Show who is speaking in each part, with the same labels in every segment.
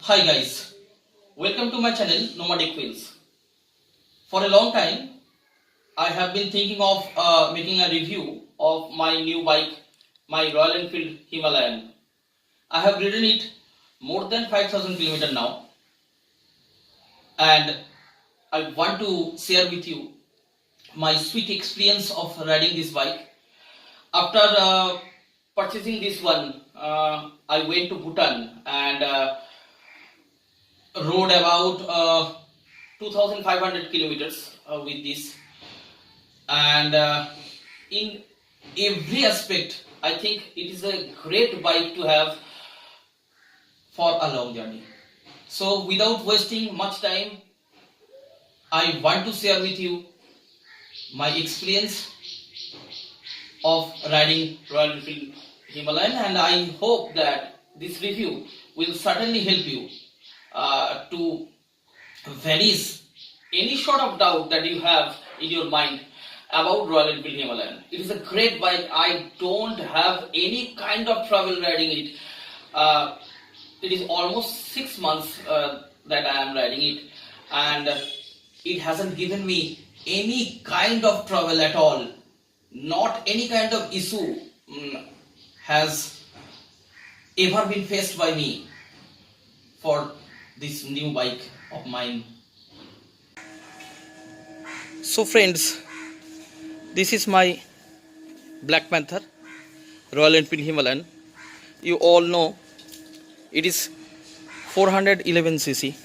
Speaker 1: Hi guys, welcome to my channel Nomadic Wheels. For a long time, I have been thinking of making a review of my new bike, my Royal Enfield Himalayan. I have ridden it more than 5,000 km now, and I want to share with you my sweet experience of riding this bike. After purchasing this one, I went to Bhutan and rode about 2,500 kilometers with this, and in every aspect I think it is a great bike to have for a long journey. So without wasting much time, I want to share with you my experience of riding Royal Enfield Himalayan, and I hope that this review will certainly help you to vanish any sort of doubt that you have in your mind about Royal Enfield Himalayan. It is a great bike. I don't have any kind of trouble riding it. It is almost 6 months that I am riding it, and it hasn't given me any kind of trouble at all. Not any kind of issue has ever been faced by me for this new bike of mine. So friends, this is my Black Panther Royal Enfield Himalayan. You all know it is 411cc.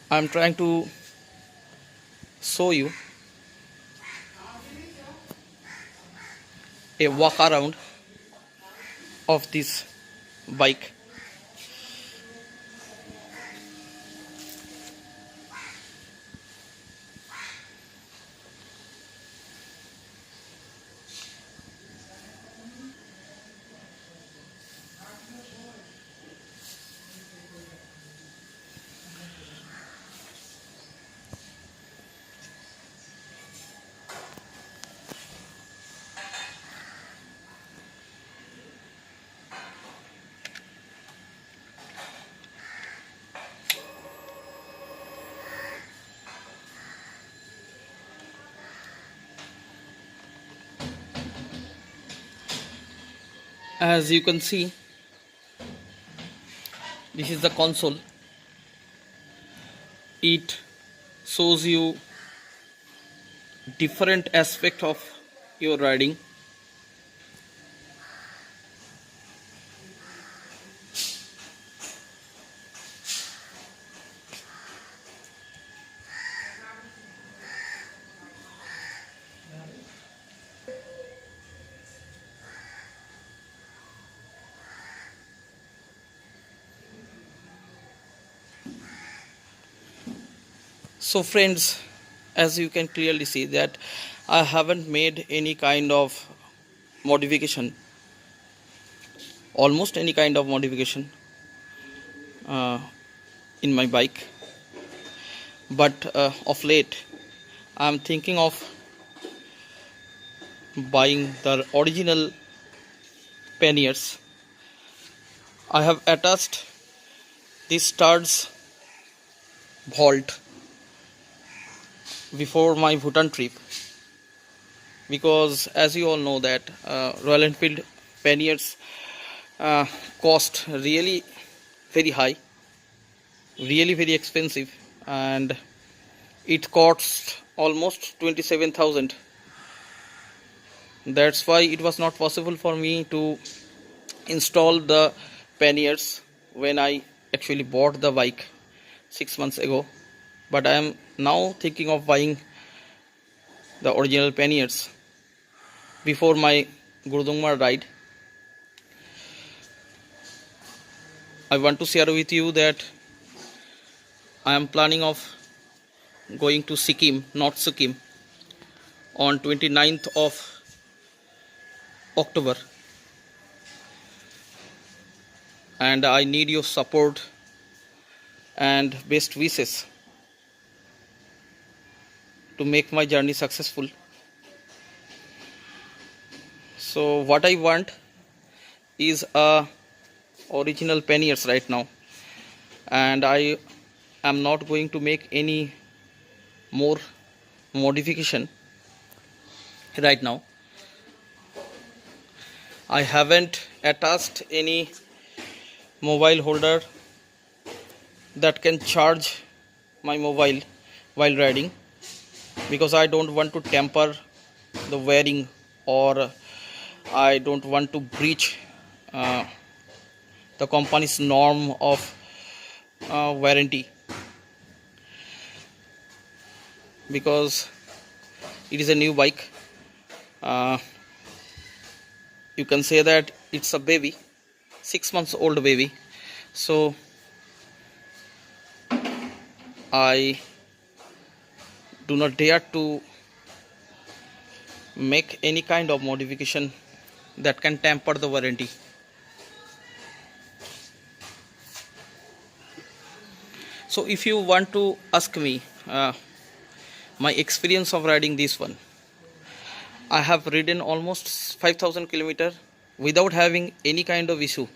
Speaker 1: I am trying to show you a walk around of this bike. As you can see, this is the console. It shows you different aspect of your riding. So friends, as you can clearly see that I haven't made any kind of modification, almost any kind of modification in my bike, but of late I am thinking of buying the original panniers. I have attached this studs vault before my Bhutan trip, because as you all know that Royal Enfield panniers cost really very high, really very expensive, and it costs almost 27,000. That's why it was not possible for me to install the panniers when I actually bought the bike 6 months ago. But I am now thinking of buying the original panniers before my Gurdungmar ride. I want to share with you that I am planning of going to Sikkim, North Sikkim, on 29th of October, and I need your support and best wishes to make my journey successful. So what I want is a original panniers right now, and I am not going to make any more modification right now. I haven't attached any mobile holder that can charge my mobile while riding, because I don't want to tamper the wiring, or I don't want to breach the company's norm of warranty, because it is a new bike. You can say that it's a baby, 6 months old baby. So I do not dare to make any kind of modification that can tamper the warranty. So if you want to ask me my experience of riding this one, I have ridden almost 5,000 kilometers without having any kind of issue.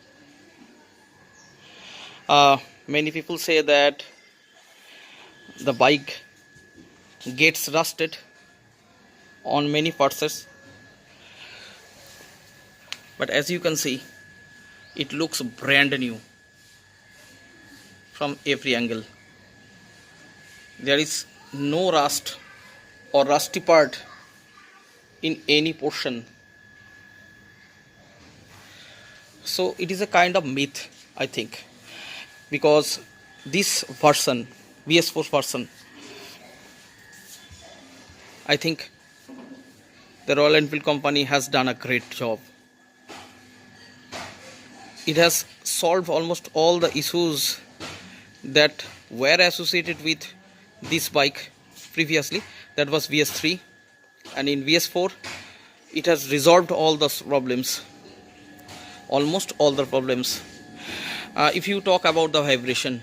Speaker 1: Many people say that the bike gets rusted on many parts, but as you can see, it looks brand new from every angle. There is no rust or rusty part in any portion. So it is a kind of myth, I think, because this version, VS4 version, I think the Royal Enfield company has done a great job. It has solved almost all the issues that were associated with this bike previously, that was VS3, and in VS4 it has resolved all those problems, almost all the problems. If you talk about the vibration,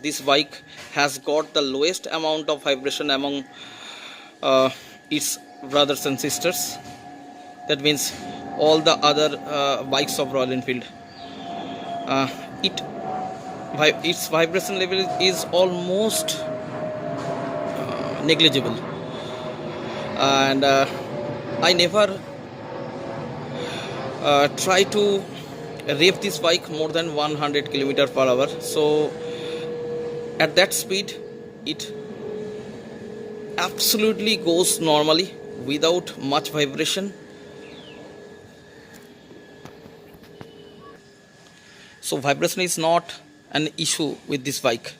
Speaker 1: this bike has got the lowest amount of vibration among its brothers and sisters. That means all the other bikes of Royal Enfield, its vibration level is almost negligible, and I never try to rev this bike more than 100 km per hour. So at that speed it absolutely goes normally without much vibration. So vibration is not an issue with this bike.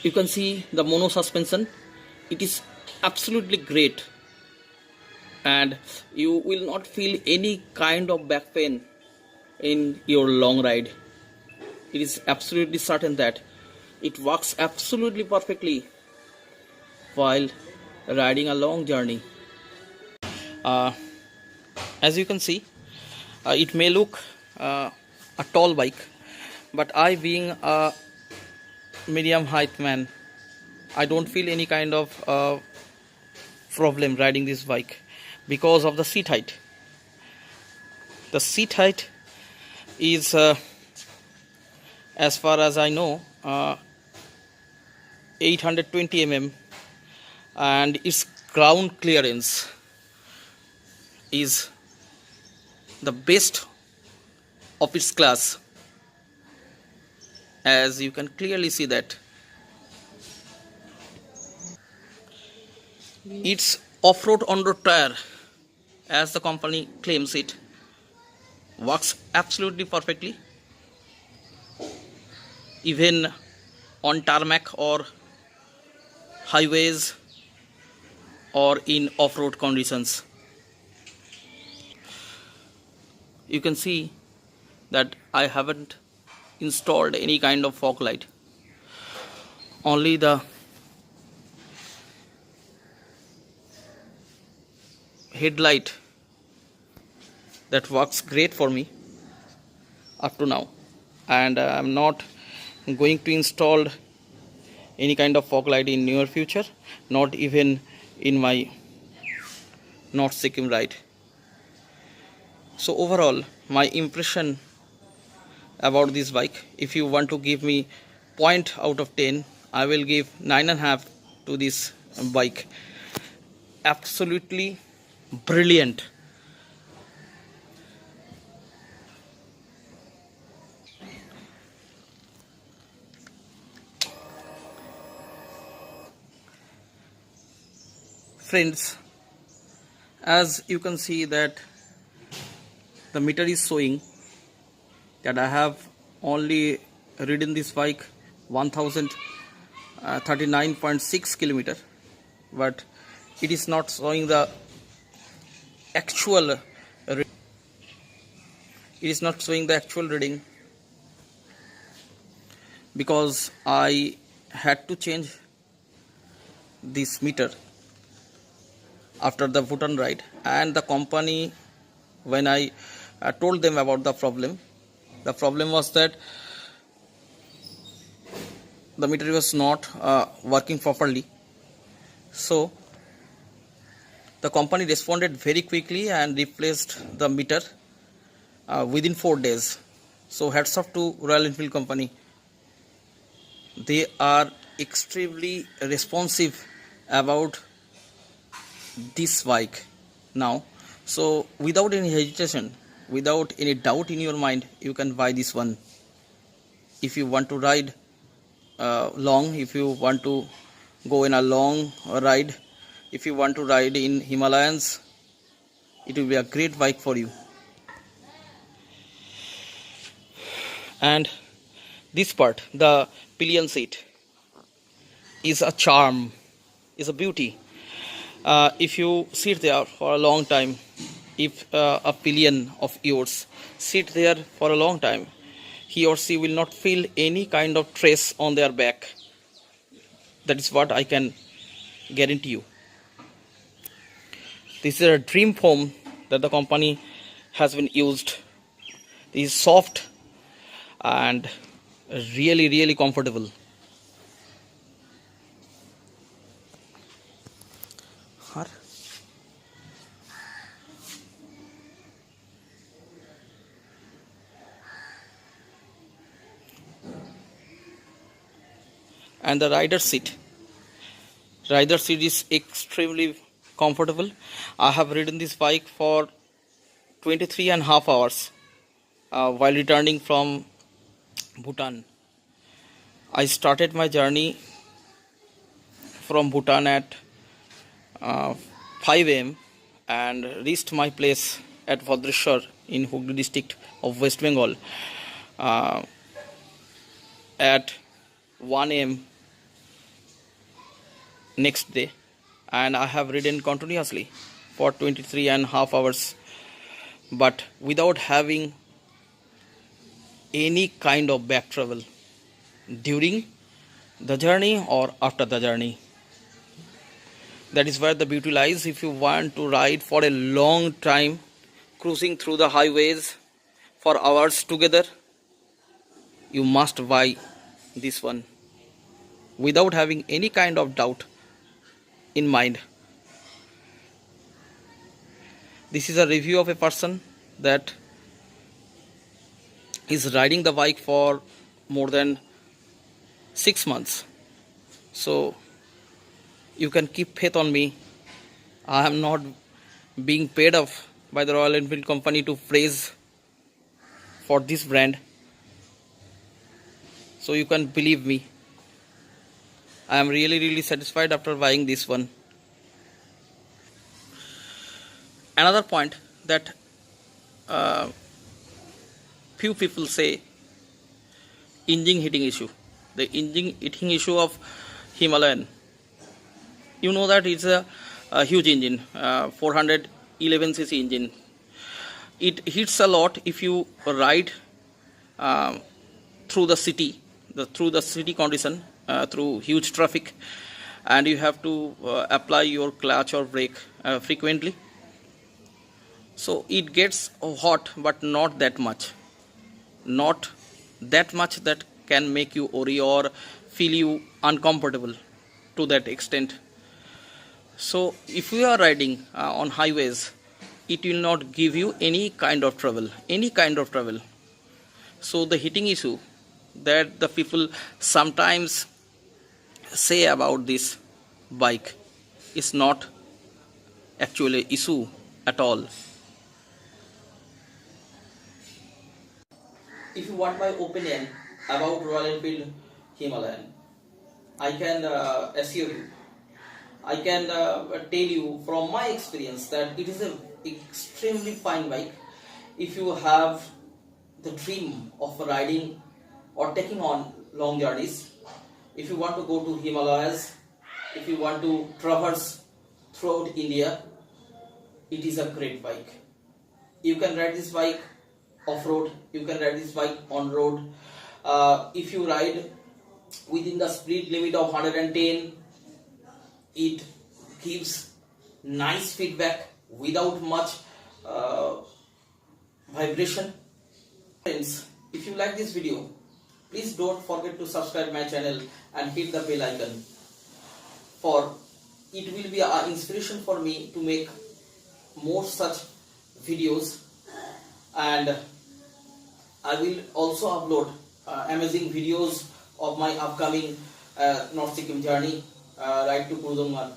Speaker 1: You can see the mono suspension, it is absolutely great, and you will not feel any kind of back pain in your long ride. It is absolutely certain that it works absolutely perfectly while riding a long journey. As you can see, it may look a tall bike, but I, being a medium height man, I don't feel any kind of problem riding this bike because of the seat height. The seat height is, as far as I know, 820 mm, and its ground clearance is the best of its class, as you can clearly see that. Its off-road on-road tire, as the company claims it, works absolutely perfectly, even on tarmac or highways or in off-road conditions. You can see that I haven't installed any kind of fog light, only the headlight that works great for me up to now, and I'm not going to install any kind of fog light in near future, not even in my North Sikkim ride. So overall, my impression about this bike, if you want to give me point out of 10, I will give 9.5 to this bike. Absolutely brilliant. Friends, as you can see that the meter is showing that I have only ridden this bike 1039.6 kilometer, but it is not showing the actual reading because I had to change this meter after the Bhutan ride, and the company, when I told them about the problem was that the meter was not working properly. So the company responded very quickly and replaced the meter within 4 days. So hats off to Royal Enfield company. They are extremely responsive about this bike now. So without any hesitation, without any doubt in your mind, you can buy this one. If you want to ride long, if you want to go in a long ride, if you want to ride in Himalayas, it will be a great bike for you. And this part, the pillion seat, is a charm, is a beauty. If you sit there for a long time, if a pillion of yours sit there for a long time, he or she will not feel any kind of stress on their back. That is what I can guarantee you. This is a dream foam that the company has been used. It is soft and really comfortable. And the rider seat is extremely comfortable. I have ridden this bike for 23.5 hours while returning from Bhutan. I started my journey from Bhutan at 5 a.m. and reached my place at Bhadrashwar in Hooghly district of West Bengal at 1 a.m. next day, and I have ridden continuously for 23.5 hours, but without having any kind of back trouble during the journey or after the journey. That is where the beauty lies. If you want to ride for a long time, cruising through the highways for hours together, you must buy this one without having any kind of doubt in mind. This is a review of a person that is riding the bike for more than 6 months. So you can keep faith on me. I am not being paid off by the Royal Enfield company to praise for this brand. So you can believe me. I am really satisfied after buying this one. Another point that few people say, engine heating issue. The engine heating issue of Himalayan. You know that it's a huge engine, 411cc engine. It heats a lot if you ride through the city, condition, through huge traffic, and you have to apply your clutch or brake frequently. So it gets hot, but not that much. Not that much that can make you worry or feel you uncomfortable to that extent.
Speaker 2: So if you are riding on highways, it will not give you any kind of trouble, any kind of trouble. So the heating issue that the people sometimes say about this bike is not actually issue at all.
Speaker 1: If you want my opinion about Royal Enfield Himalayan, I can assure you, I can tell you from my experience that it is a extremely fine bike. If you have the dream of riding or taking on long journeys, if you want to go to Himalayas, if you want to traverse throughout India, it is a great bike. You can ride this bike off-road, you can ride this bike on-road. If you ride within the speed limit of 110, it gives nice feedback without much vibration. Friends, if you like this video, please don't forget to subscribe my channel and hit the bell icon, for it will be an inspiration for me to make more such videos, and I will also upload amazing videos of my upcoming North Sikkim journey, ride to Kurdungman.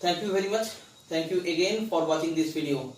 Speaker 1: Thank you very much. Thank you again for watching this video.